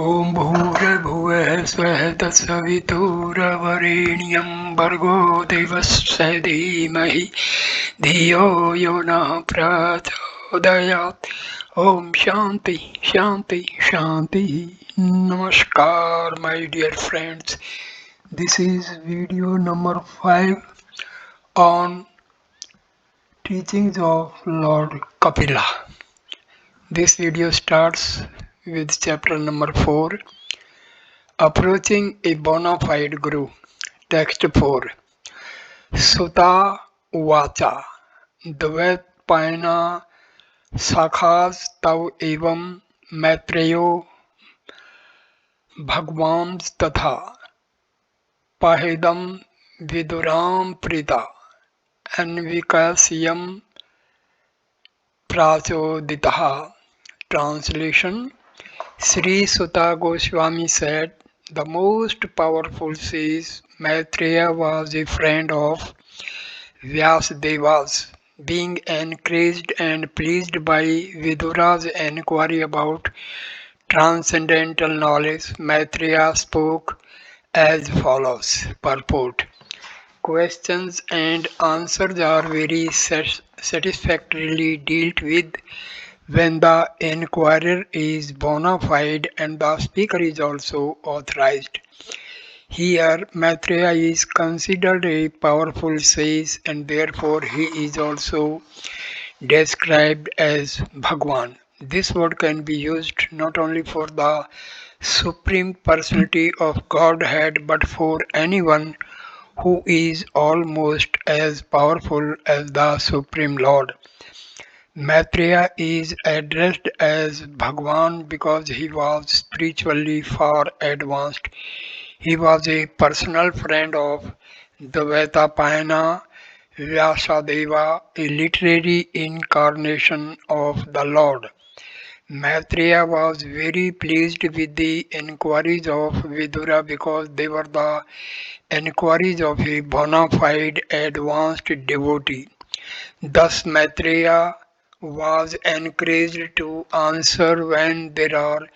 ॐ भूर्भुवः स्वः तत्सवितुर्वरेण्यं भर्गो देवस्य धीमहि धियो यो नः प्रचोदयात्. Om Shanti Shanti Shanti. Namaskar, my dear friends. This is video number 5 on teachings of Lord Kapila. This video starts with chapter number 4, Approaching a bona fide Guru. Text 4. Sutta Uvacha Dvaitpayana Sakhas Tav Evam Maitreyo Bhagvans Tatha Pahedam Viduram Prita Anvikasyam Prachoditaha. Translation. Sri Sutta Goswami said, the most powerful says Maitreya was a friend of Vyasadevas. Being encouraged and pleased by Vidura's enquiry about transcendental knowledge, Maitreya spoke as follows. Purport. Questions and answers are very satisfactorily dealt with when the inquirer is bona fide and the speaker is also authorized. Here, Maitreya is considered a powerful sage and therefore he is also described as Bhagwan. This word can be used not only for the Supreme Personality of Godhead but for anyone who is almost as powerful as the Supreme Lord. Maitreya is addressed as Bhagwan because he was spiritually far advanced. He was a personal friend of Dvaitapayana Vyasadeva, a literary incarnation of the Lord. Maitreya was very pleased with the inquiries of Vidura because they were the inquiries of a bona fide advanced devotee. Thus Maitreya was encouraged to answer when there are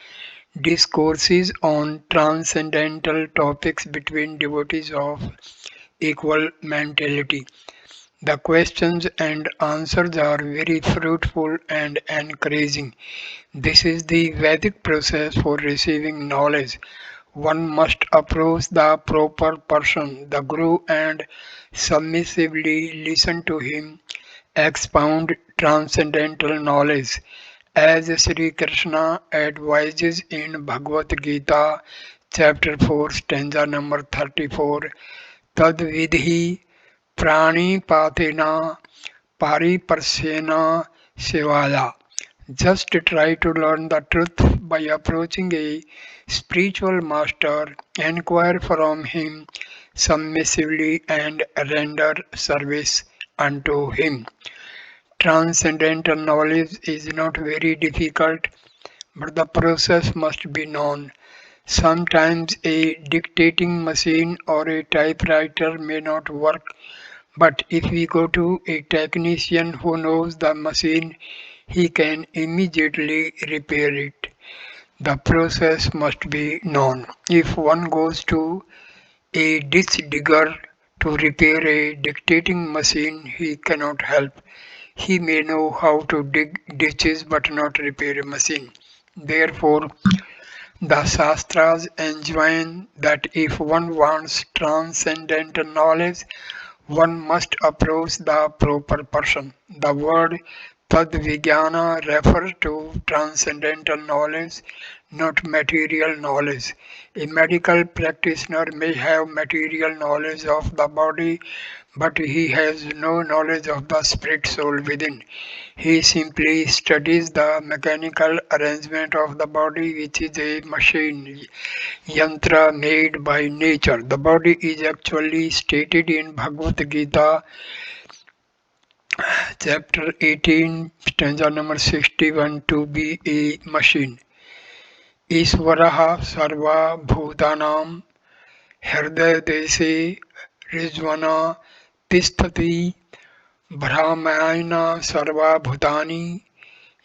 discourses on transcendental topics between devotees of equal mentality. The questions and answers are very fruitful and encouraging. This is the Vedic process for receiving knowledge. One must approach the proper person, the Guru, and submissively listen to him expound transcendental knowledge, as Sri Krishna advises in Bhagavadgita, chapter 4, stanza number 34, Tad vidhi pranipatena pariparsena sevaya. Just try to learn the truth by approaching a spiritual master, inquire from him submissively, and render service unto him. Transcendental knowledge is not very difficult, but the process must be known. Sometimes a dictating machine or a typewriter may not work, but if we go to a technician who knows the machine, he can immediately repair it. The process must be known. If one goes to a ditch digger to repair a dictating machine, he cannot help. He may know how to dig ditches but not repair a machine. Therefore, the Shastras enjoin that if one wants transcendental knowledge, one must approach the proper person. The word Tadvigyana refers to transcendental knowledge, not material knowledge. A medical practitioner may have material knowledge of the body, but he has no knowledge of the spirit soul within. He simply studies the mechanical arrangement of the body, which is a machine, yantra made by nature. The body is actually stated in Bhagavad Gita, chapter 18, stanza number 61, to be a machine. Ishvaraha sarva bhutanam hridaya desi rizvana tisthati Brahmayana sarva bhutani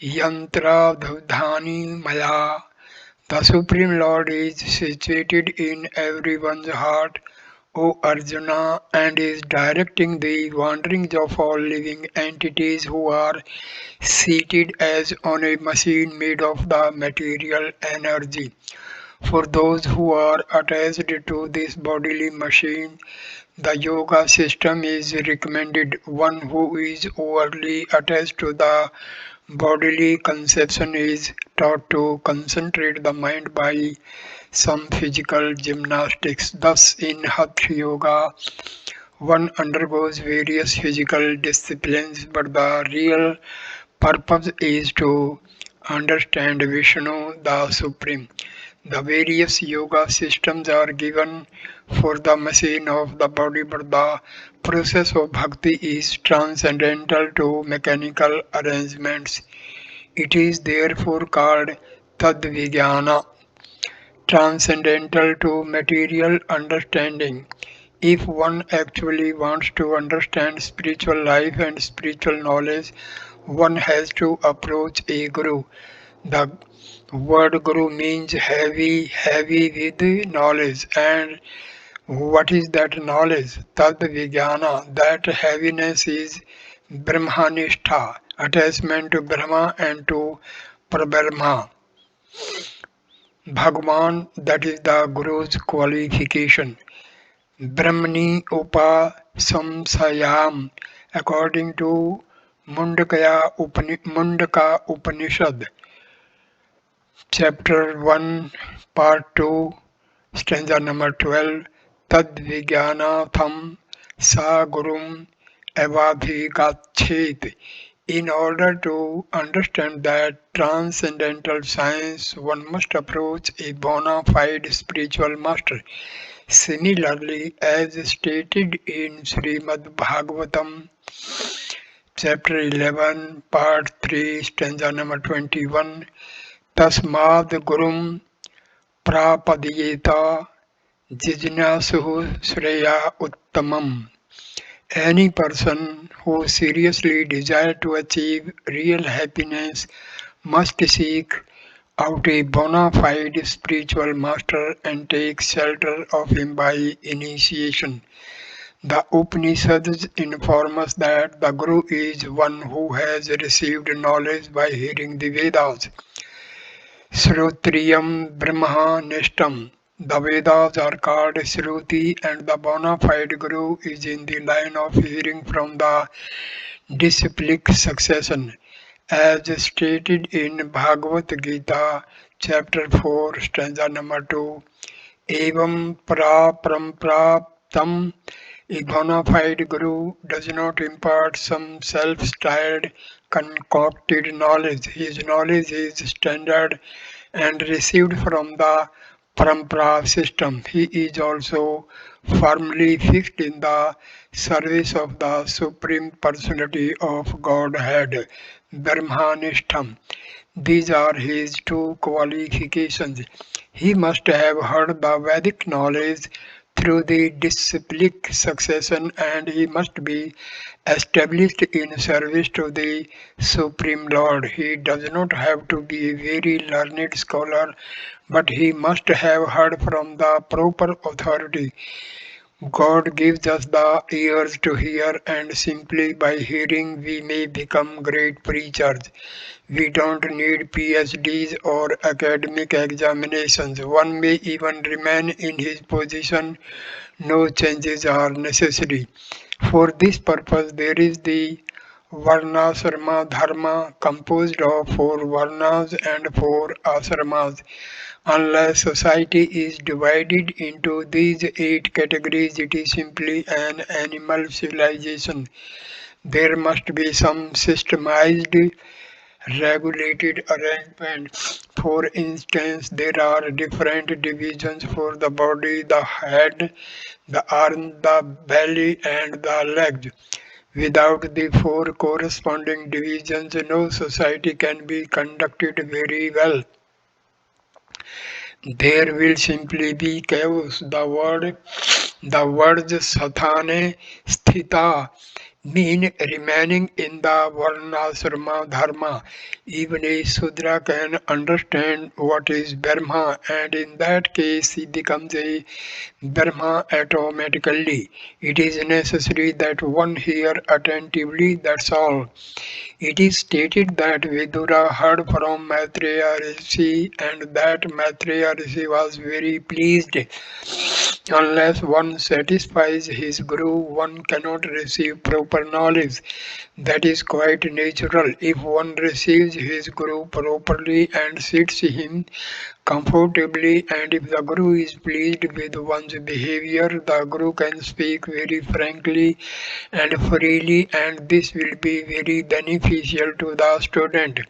yantra dudhani maya The Supreme Lord is situated in everyone's heart, O Arjuna, and is directing the wanderings of all living entities who are seated as on a machine made of the material energy. For those who are attached to this bodily machine, the yoga system is recommended. One who is overly attached to the bodily conception is taught to concentrate the mind by some physical gymnastics. Thus, in Hatha Yoga, one undergoes various physical disciplines, but the real purpose is to understand Vishnu, the Supreme. The various yoga systems are given for the machine of the body, but the process of bhakti is transcendental to mechanical arrangements. It is therefore called Tadvijnana, transcendental to material understanding. If one actually wants to understand spiritual life and spiritual knowledge, one has to approach a guru. The word guru means heavy, heavy with knowledge. And what is that knowledge? Tad Vijnana. That heaviness is Brahmanistha, attachment to Brahma and to Parbrahma. Bhagavan, that is the Guru's qualification. Brahmani Upasamsayam, according to Mundaka Upanishad, chapter 1, part 2, stanza number 12, Tad Vijnanatham Sa Gurum Evabhigachet. In order to understand that transcendental science, one must approach a bona fide spiritual master. Similarly, as stated in Srimad Bhagavatam, chapter 11, part 3, stanza number 21, Tasmad Gurum Prapadiyeta Jijnasuhu Shreya Uttamam. Any person who seriously desires to achieve real happiness must seek out a bona fide spiritual master and take shelter of him by initiation. The Upanishads inform us that the Guru is one who has received knowledge by hearing the Vedas. Shrotriyam Brahma Nishtam. The Vedas are called Shruti, and the bona fide Guru is in the line of hearing from the disciplic succession, as stated in Bhagavad-gita, chapter 4, stanza number 2. Evam prapraptam, a bona fide guru does not impart some self-styled, concocted knowledge. His knowledge is standard and received from the parampara system. He is also firmly fixed in the service of the Supreme Personality of Godhead, Brahmanishtam. These are his two qualifications. He must have heard the Vedic knowledge through the disciplic succession, and he must be established in service to the Supreme Lord. He does not have to be a very learned scholar, but he must have heard from the proper authority. God gives us the ears to hear, and simply by hearing we may become great preachers. We don't need PhDs or academic examinations. One may even remain in his position. No changes are necessary. For this purpose, there is the Varnasrama Dharma, composed of 4 Varnas and 4 Asramas. Unless society is divided into these 8 categories, it is simply an animal civilization. There must be some systemized, regulated arrangement. For instance, there are different divisions for the body: the head, the arm, the belly, and the legs. Without the 4 corresponding divisions, no society can be conducted very well. There will simply be chaos. The words sathane sthita mean remaining in the varnasrama dharma. Even a Sudra can understand what is Brahma, and in that case he becomes a Brahma automatically. It is necessary that one hear attentively, that's all. It is stated that Vidura heard from Maitreya Rishi and that Maitreya Rishi was very pleased. Unless one satisfies his guru, one cannot receive proper knowledge. That is quite natural. If one receives his guru properly and sits him comfortably, and if the guru is pleased with one's behavior, the guru can speak very frankly and freely, and this will be very beneficial to the student.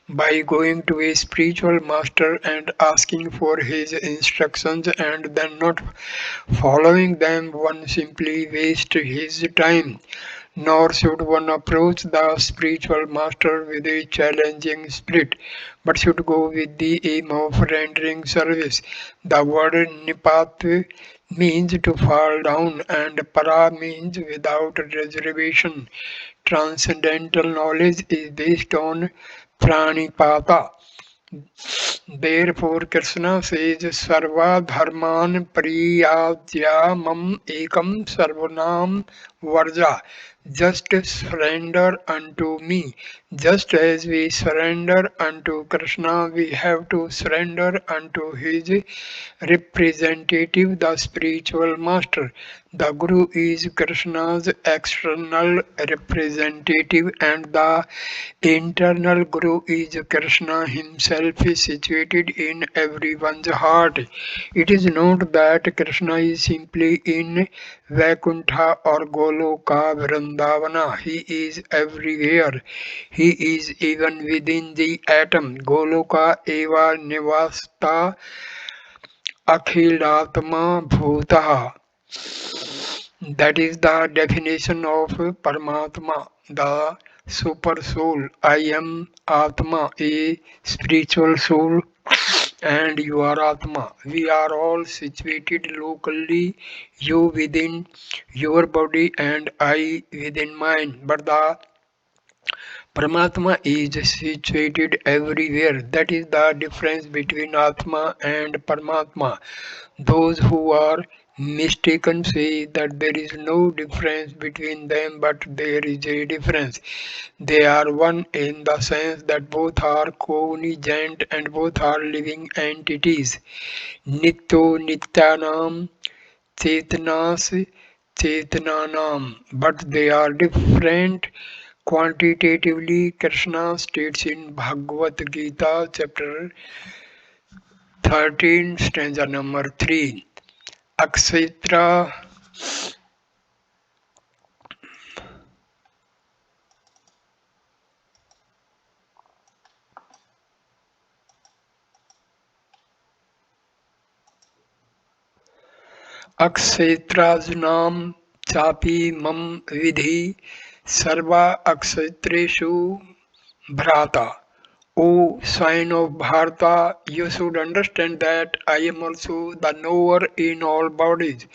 By going to a spiritual master and asking for his instructions and then not following them, one simply wastes his time. Nor should one approach the spiritual master with a challenging spirit, but should go with the aim of rendering service. The word nipat means to fall down, and para means without reservation. Transcendental knowledge is based on pranipata. Therefore, Krishna says, Sarva dharman priyajya mam ekam sarvanam varja. Just surrender unto me. Just as we surrender unto Krishna, we have to surrender unto his representative, the spiritual master. The Guru is Krishna's external representative, and the internal Guru is Krishna himself, situated in everyone's heart. It is not that Krishna is simply in Vaikuntha or Goloka Vrindavana. He is everywhere. He is even within the atom. Goloka eva nivasta akhilatma bhutah. That is the definition of Paramatma, the super soul. I am Atma, a spiritual soul, and you are Atma. We are all situated locally, you within your body and I within mine. But the Paramatma is situated everywhere. That is the difference between Atma and Paramatma. Those who are mistaken say that there is no difference between them, but there is a difference. They are one in the sense that both are cognizant and both are living entities. Nityo Nityanam Chetnas Chetananam, but they are different quantitatively. Krishna states in Bhagavad Gita, chapter 13, stanza number 3. Akshetra Akshetrajnam chapi mam vidhi sarva akshetreshu bhrata. O sign of Bharata, you should understand that I am also the knower in all bodies.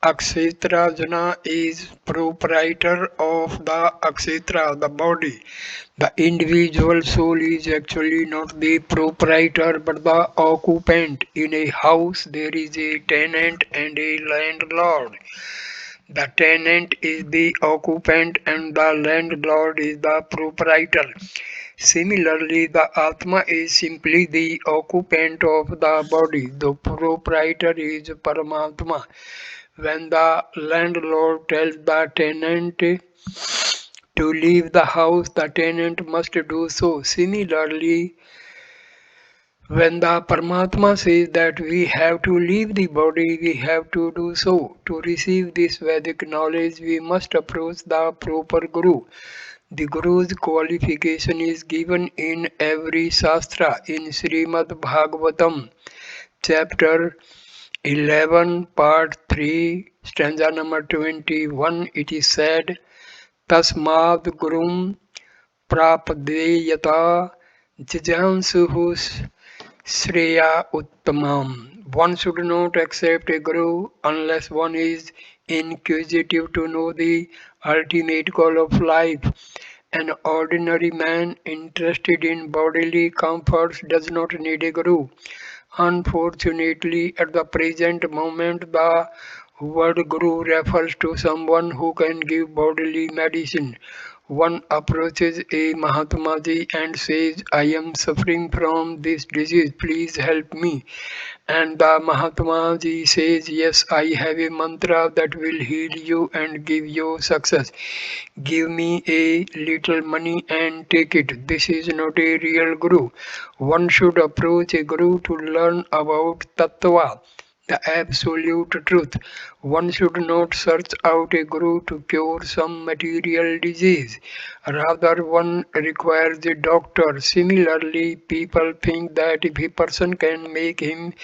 Akshetra Jana is proprietor of the Akshetra, the body. The individual soul is actually not the proprietor but the occupant. In a house there is a tenant and a landlord. The tenant is the occupant and the landlord is the proprietor. Similarly, the Atma is simply the occupant of the body. The proprietor is Paramatma. When the landlord tells the tenant to leave the house, the tenant must do so. Similarly, when the Paramatma says that we have to leave the body, we have to do so. To receive this Vedic knowledge, we must approach the proper Guru. The Guru's qualification is given in every Shastra. In Srimad Bhagavatam, chapter 11, part 3, stanza number 21, it is said, Tasmad Gurum Prapadeyata Jijansuhu Shreya Uttamam. One should not accept a Guru unless one is inquisitive to know the ultimate goal of life. An ordinary man interested in bodily comforts does not need a guru. Unfortunately, at the present moment, the word guru refers to someone who can give bodily medicine. One approaches a Mahatmaji and says, I am suffering from this disease, please help me. And the Mahatma Ji says, yes, I have a mantra that will heal you and give you success. Give me a little money and take it. This is not a real guru. One should approach a guru to learn about tattva, the absolute truth. One should not search out a guru to cure some material disease. Rather, one requires a doctor. Similarly, people think that if a person can make him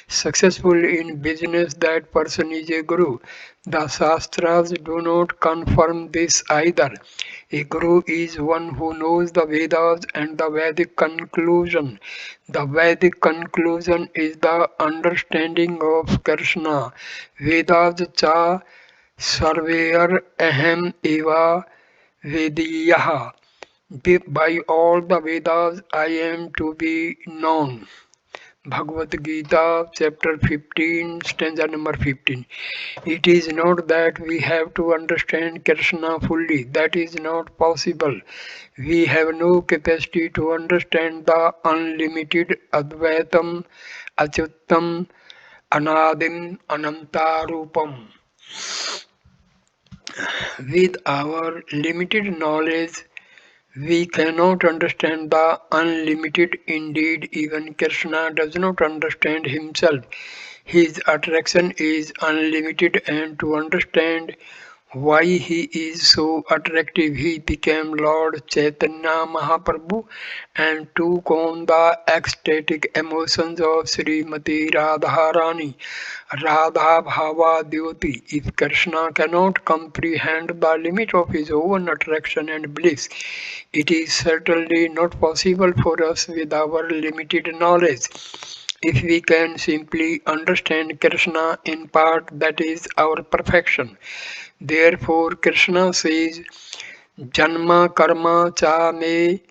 successful in business, that person is a guru. The Shastras do not confirm this either. A guru is one who knows the Vedas and the Vedic conclusion. The Vedic conclusion is the understanding of Krishna. Vedas cha sarver aham eva vediyah. By all the Vedas I am to be known. Bhagavad-gita, chapter 15, stanza number 15. It is not that we have to understand Krishna fully. That is not possible. We have no capacity to understand the unlimited Advaitam, Achyutam, Anadim, Anantarupam. With our limited knowledge, we cannot understand the unlimited. Indeed, even Krishna does not understand himself. His attraction is unlimited, and to understand why he is so attractive, he became Lord Chaitanya Mahaprabhu and took on the ecstatic emotions of Srimati Radharani, Radha Bhava Dyoti. If Krishna cannot comprehend the limit of his own attraction and bliss, it is certainly not possible for us with our limited knowledge. If we can simply understand Krishna in part, that is our perfection. Therefore, Krishna says, Janma karma cha me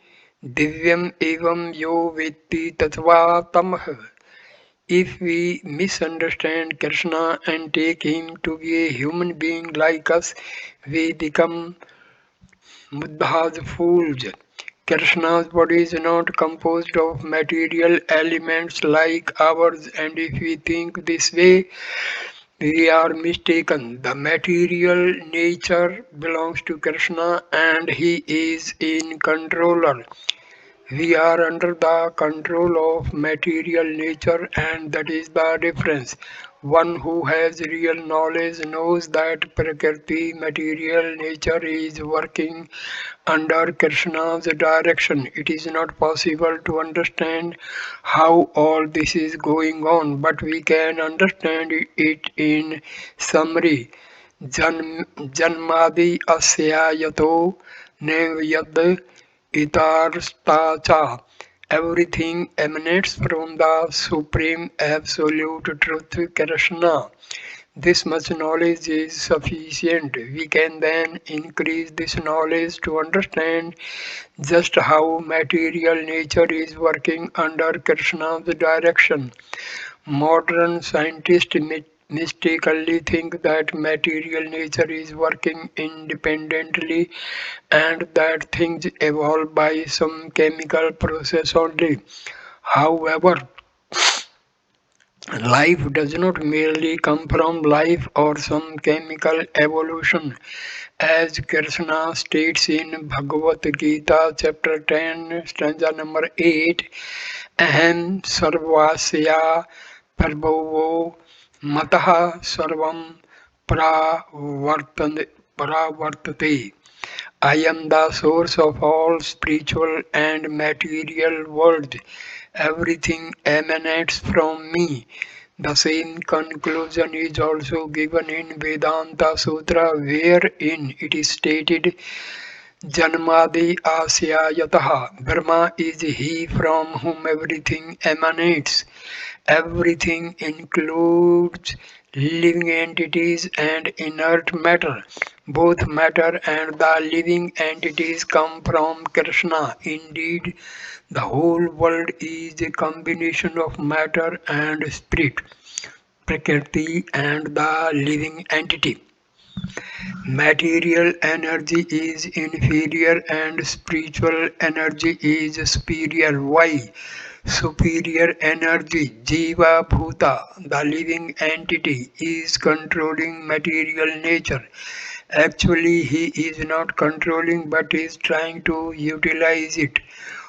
divyam evam yo vetti tatva tamah. If we misunderstand Krishna and take him to be a human being like us, we become Buddha's fools. Krishna's body is not composed of material elements like ours, and if we think this way, we are mistaken. The material nature belongs to Krishna and he is in controller. We are under the control of material nature, and that is the difference. One who has real knowledge knows that Prakriti, material nature, is working under Krishna's direction. It is not possible to understand how all this is going on, but we can understand it in summary. Janmadi asya yato nevyad itarstacha. Everything emanates from the Supreme Absolute Truth, Krishna. This much knowledge is sufficient. We can then increase this knowledge to understand just how material nature is working under Krishna's direction. Modern scientists mistakenly think that material nature is working independently and that things evolve by some chemical process only. However, life does not merely come from life or some chemical evolution. As Krishna states in Bhagavad Gita, chapter 10, stanza number 8, Aham sarvasya prabhavo mataha sarvam pravartate. I am the source of all spiritual and material worlds. Everything emanates from me. The same conclusion is also given in Vedanta Sutra, wherein it is stated, Janmadi Asya Yataha. Brahma is he from whom everything emanates. Everything includes living entities and inert matter. Both matter and the living entities come from Krishna. Indeed, the whole world is a combination of matter and spirit, Prakriti and the living entity. Material energy is inferior and spiritual energy is superior. Why? Superior energy, Jiva Bhuta, the living entity, is controlling material nature. Actually, he is not controlling but is trying to utilize it.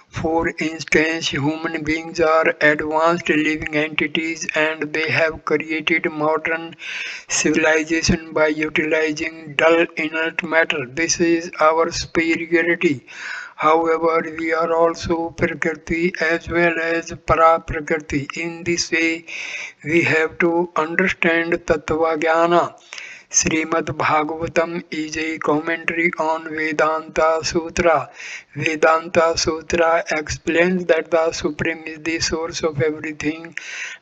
For instance, human beings are advanced living entities and they have created modern civilization by utilizing dull inert matter. This is our superiority. However, we are also Prakriti as well as Para-Prakriti. In this way, we have to understand Tattva Jnana. Srimad Bhagavatam is a commentary on Vedanta Sutra. Vedanta Sutra explains that the Supreme is the source of everything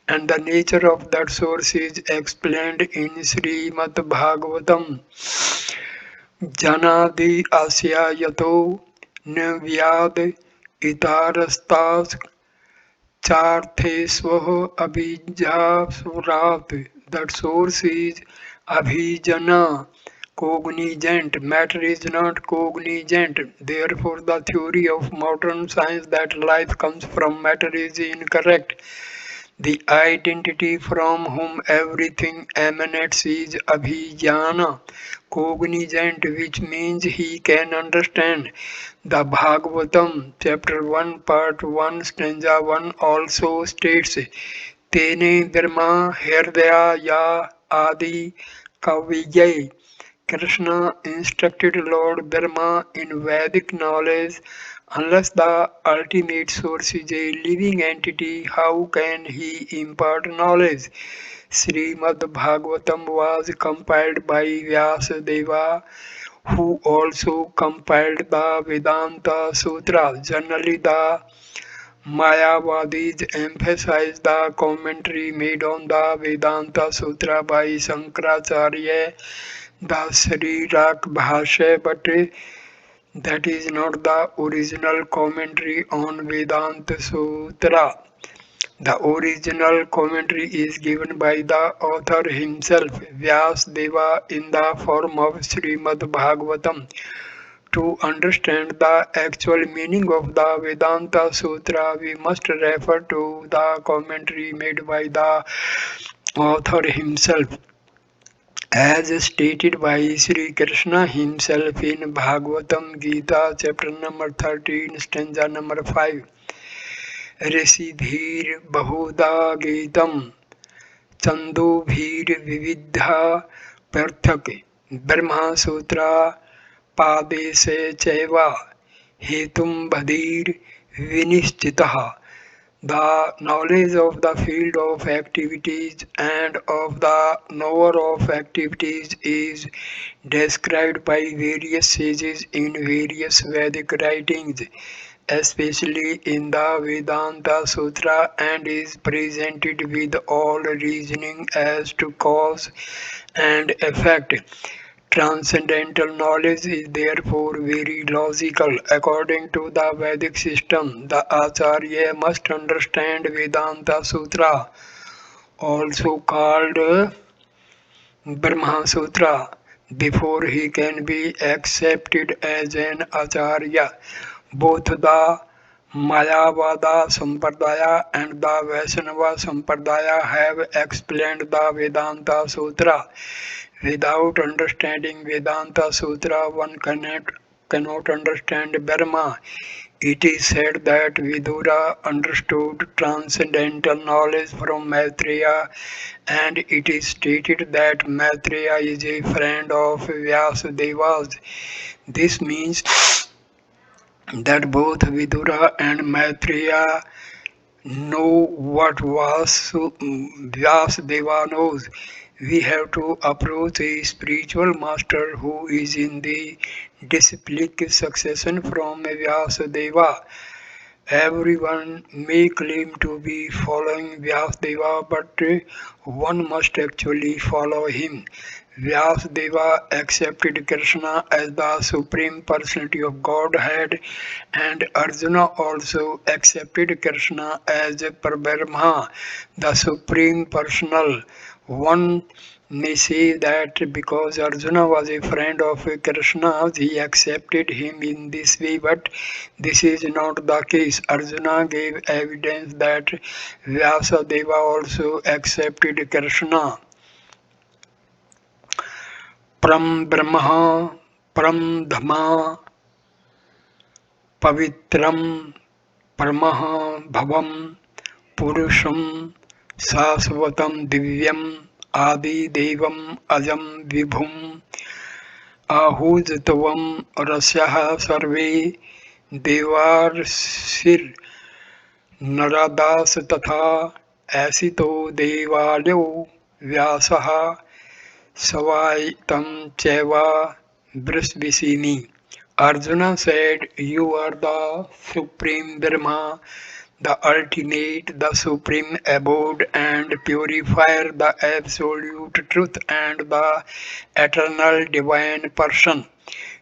and the nature of that source is explained in Srimad Bhagavatam. Janadi asya yato nvyad itarastas Charthesvaha Abhijasurat. That source is Abhijana, cognizant. Matter is not cognizant. Therefore, the theory of modern science that life comes from matter is incorrect. The identity from whom everything emanates is Abhijana, cognizant, which means he can understand. The Bhagavatam, chapter 1, part 1, stanza 1 also states, Tene Dharma Herdaya Ya Adi Kavijay. Krishna instructed Lord Brahma in Vedic knowledge. Unless the ultimate source is a living entity, how can he impart knowledge? Srimad Bhagavatam was compiled by Vyasadeva, who also compiled the Vedanta Sutras. Generally, the Mayavadis emphasize the commentary made on the Vedanta Sutra by Shankaracharya, the Srirak Bhashya, but that is not the original commentary on Vedanta Sutra. The original commentary is given by the author himself, Vyasadeva, in the form of Srimad Bhagavatam. To understand the actual meaning of the Vedanta Sutra, we must refer to the commentary made by the author himself. As stated by Sri Krishna himself in Bhagavatam Gita, chapter number 13, stanza number 5. ऋषिभिर् बहुधा गीतं छन्दोभिर्विविधा पृथक् ब्रह्मसूत्रा पादेशे चैव हेतुं बधिर्विनिश्चितः. The knowledge of the field of activities and of the knower of activities is described by various sages in various Vedic writings, especially in the Vedanta Sutra, and is presented with all reasoning as to cause and effect. Transcendental knowledge is therefore very logical. According to the Vedic system, the Acharya must understand Vedanta Sutra, also called Brahma Sutra, before he can be accepted as an Acharya. Both the Mayavada Sampradaya and the Vaishnava Sampradaya have explained the Vedanta Sutra. Without understanding Vedanta Sutra, one cannot understand Brahma. It is said that Vidura understood transcendental knowledge from Maitreya, and it is stated that Maitreya is a friend of Vyasadeva's. This means that both Vidura and Maitreya know what Vyasadeva knows. We have to approach a spiritual master who is in the disciplic succession from Vyasadeva. Everyone may claim to be following Vyasadeva, but one must actually follow him. Vyasadeva accepted Krishna as the Supreme Personality of Godhead, and Arjuna also accepted Krishna as Parabrahma, the Supreme Personal. One may say that because Arjuna was a friend of Krishna, he accepted him in this way, but this is not the case. Arjuna gave evidence that Vyasadeva also accepted Krishna. Pram Brahma, Pram Dhamma, Pavitram, Paramaha Bhavam, Purusham, Sasvatam Divyam, Adi Devam Ajam Vibhum, Ahujatavam Rasyaha Sarve, Devarsir Naradas Tatha, Asito Devalyo, Vyasaha, Savaitam Cheva, Brisvisini. Arjuna said, "You are the Supreme Brahma, the ultimate, the supreme abode and purifier, the absolute truth and the eternal divine person.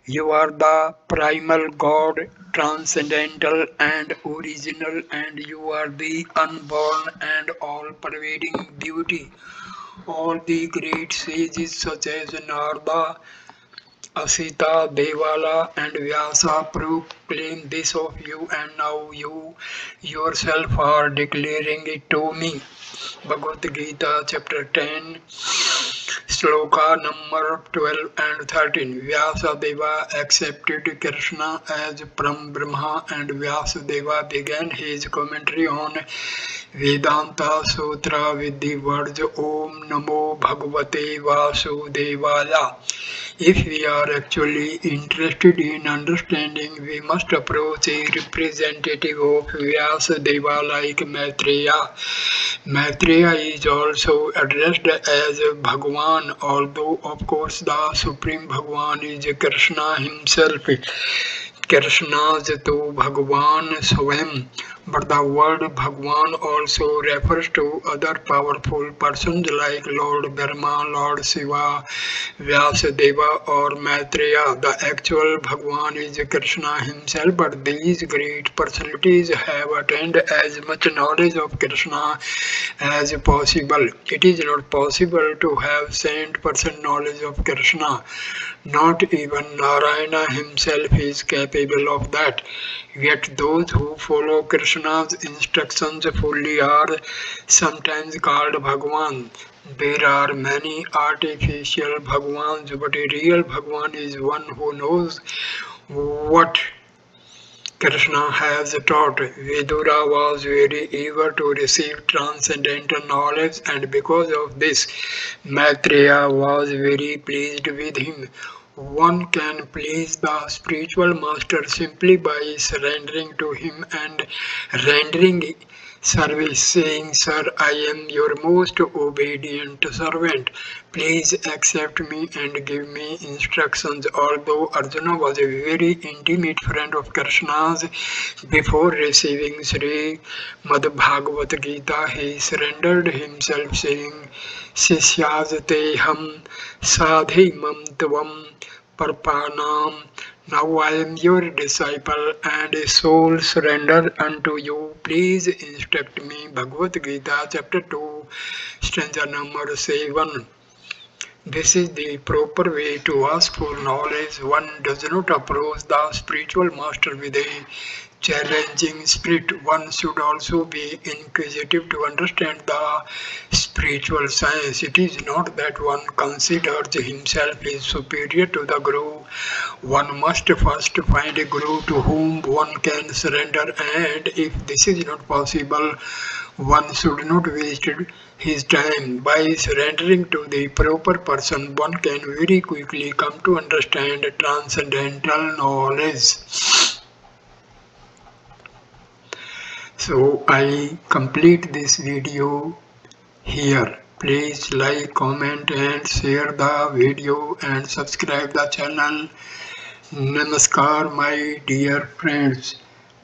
You are the primal God, transcendental and original, and you are the unborn and all-pervading beauty. All the great sages such as Narada, Asita, Devala, and Vyasa proclaim this of you, and now you yourself are declaring it to me." Bhagavad-gita, chapter 10, sloka number 12 and 13. Vyasadeva accepted Krishna as Param Brahma, and Vyasadeva began his commentary on Vedanta Sutra with the words Om Namo Bhagavate Vasudevaya. If we are actually interested in understanding, we must approach a representative of Vyasadeva like Maitreya. Maitreya is also addressed as Bhagavan, although of course the Supreme Bhagavan is Krishna himself. Krishna's to Bhagavan Swayam, but the word Bhagavan also refers to other powerful persons like Lord Brahma, Lord Shiva, Vyasadeva or Maitreya. The actual Bhagavan is Krishna himself, but these great personalities have attained as much knowledge of Krishna as possible. It is not possible to have 100% knowledge of Krishna. Not even Narayana himself is capable of that. Yet those who follow Krishna's instructions fully are sometimes called Bhagavan. There are many artificial Bhagavans, but a real Bhagavan is one who knows what Krishna has taught. Vidura was very eager to receive transcendental knowledge, and because of this, Maitreya was very pleased with him. One can please the spiritual master simply by surrendering to him and rendering service, saying, "Sir, I am your most obedient servant. Please accept me and give me instructions." Although Arjuna was a very intimate friend of Krishna's, before receiving Sri Mad Bhagavad Gita, he surrendered himself, saying, "Sishyasate ham sadhimam tvam parpanam." Now I am your disciple and a soul surrender unto you. Please instruct me. Bhagavad Gita, chapter 2, stanza number 7. This is the proper way to ask for knowledge. One does not approach the spiritual master with a challenging spirit. One should also be inquisitive to understand the spiritual science. It is not that one considers himself is superior to the Guru. One must first find a Guru to whom one can surrender, and if this is not possible, one should not waste his time. By surrendering to the proper person, one can very quickly come to understand transcendental knowledge. So I complete this video here. Please like, comment and share the video and subscribe the channel. Namaskar my dear friends.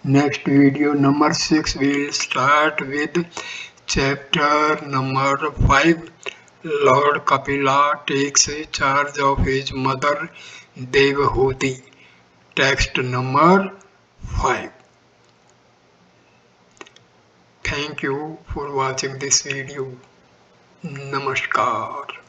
Next video number 6 will start with chapter number 5. Lord Kapila takes charge of his mother Devahuti. Text number 5. Thank you for watching this video. Namaskar.